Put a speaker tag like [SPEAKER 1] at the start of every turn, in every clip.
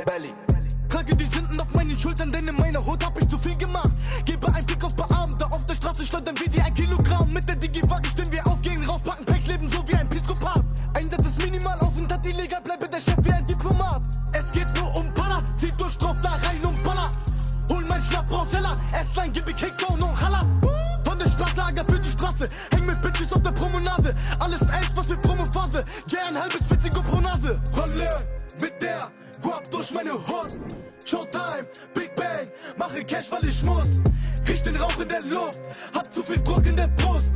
[SPEAKER 1] Belly. Trage die Sünden auf meinen Schultern, denn in meiner Hut hab ich zu viel gemacht. Gebe einen Blick auf Beamte, auf der Straße schleudern wir die 1 Kilogramm. Mit der Digi-Waage stehen wir auf, gehen raus, packen Packs, leben so wie ein Piskopat. Einsatz ist minimal, Aufenthalt illegal, bleibe der Chef wie ein Diplomat. Es geht nur um Baller, zieht durch drauf da rein und baller. Hol mein Schnapp raus, Heller, S-Line, gib mir Kickdown und Chalas. Von der Straße, Ager für die Straße, häng mit Bitches auf der Promenade. Alles 11, was für Promophase, J ein halbes 40 pro Nase. Rolle mit der Guap durch meine Hut. Showtime, Big Bang, mache Cash, weil ich muss. Riech den Rauch in der Luft, hab zu viel Druck in der Brust.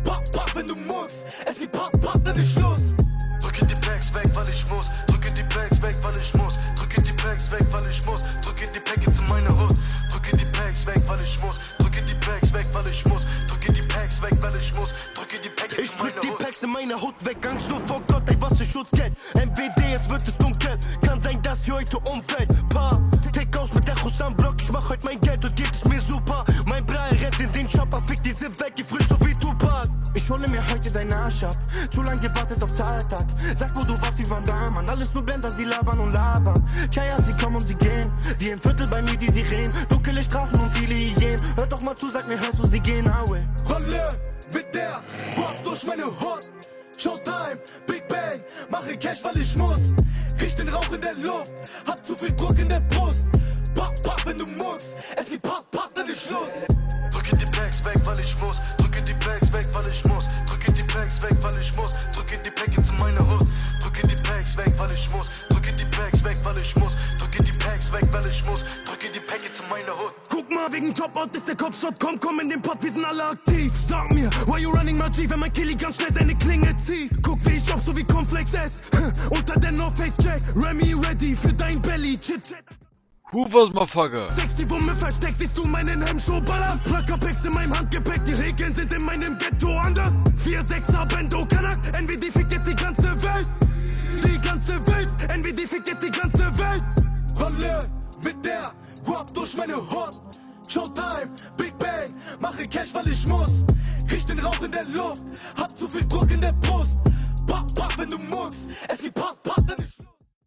[SPEAKER 1] Papp, papp, wenn du muckst, es geht papp, papp, dann ist Schluss.
[SPEAKER 2] Drücke die Packs weg, weil ich muss. Drücke die Packs weg, weil ich muss. Drücke die Packs weg, weil ich muss. Drücke die Packets in meine Hut. Drücke die Packs weg, weil ich muss. Drücke die Packs weg, weil ich muss. Drücke die Packs weg, weil ich muss. Drücke die Packets
[SPEAKER 3] Ich
[SPEAKER 2] in meine
[SPEAKER 3] drück die
[SPEAKER 2] Hut.
[SPEAKER 3] Packs in meiner Hut weg, Angst nur vor Gott, ey, was für Schutz kennt. MWD, jetzt wird es dunkel, kann sein, dass sie heute umfällt. Pa, take aus mit Echos am Block, ich mach heute mein Geld und geht es mir super. Mein Brei rennt in den Shopper, fick die Zip weg, die frisst so wie Tupac. Ich hole mir heute deinen Arsch ab, zu lang gewartet auf Zahltag. Sag, wo du warst, wie waren da, Mann, alles nur Blender, sie labern und labern. Tja, ja, sie kommen und sie gehen, wie im Viertel bei mir die Sirenen. Dunkle Straßen und viele Hyänen, hör doch mal zu, sag mir, hörst du sie gehen, aue.
[SPEAKER 1] Rolle mit der Guap durch meine Hut. Showtime, Big Bang, mache Cash, weil ich muss. Riech den Rauch in der Luft, hab zu viel Druck in der Brust. Papp, papp, wenn du muckst, es geht papp, papp, dann ist Schluss.
[SPEAKER 2] Drücke die Packs weg, weil ich muss. Drücke die Packs weg, weil ich muss. Drücke die Packs weg, weil ich muss. Drücke die Packets in meine Hut. Drücke die Packs weg, weil ich muss. Drücke die Packs weg, weil ich muss. Drücke die Packs weg, weil ich muss. Drücke die Packets in meine Hut.
[SPEAKER 3] Guck mal, wegen Top-Out ist der Kopfshot, komm in den Pott, wir sind alle aktiv. Sag mir, why you running my G, wenn mein Killy ganz schnell seine Klinge zieht. Guck, wie ich ob, so wie Cornflakes S. Unter der No-Face-Jack, Remy ready für dein Belly, Chit-Chat.
[SPEAKER 4] Hoovers, Motherfucker.
[SPEAKER 3] Sexy, wo mir versteckt, siehst du meinen Hemmschuh ballern. Plackerpacks in meinem Handgepäck, die Regeln sind in meinem Ghetto anders. 4-6er Bendo Kanak, NWD fickt jetzt die ganze Welt. Die ganze Welt, NWD fickt jetzt die ganze Welt.
[SPEAKER 1] Rolle mit der Guap durch meine Hut. Showtime, Big Bang, mache Cash, weil ich muss. Riech den Rauch in der Luft, hab zu viel Druck in der Brust. Papp, papp, wenn du muckst, es geht papp, papp, dann ist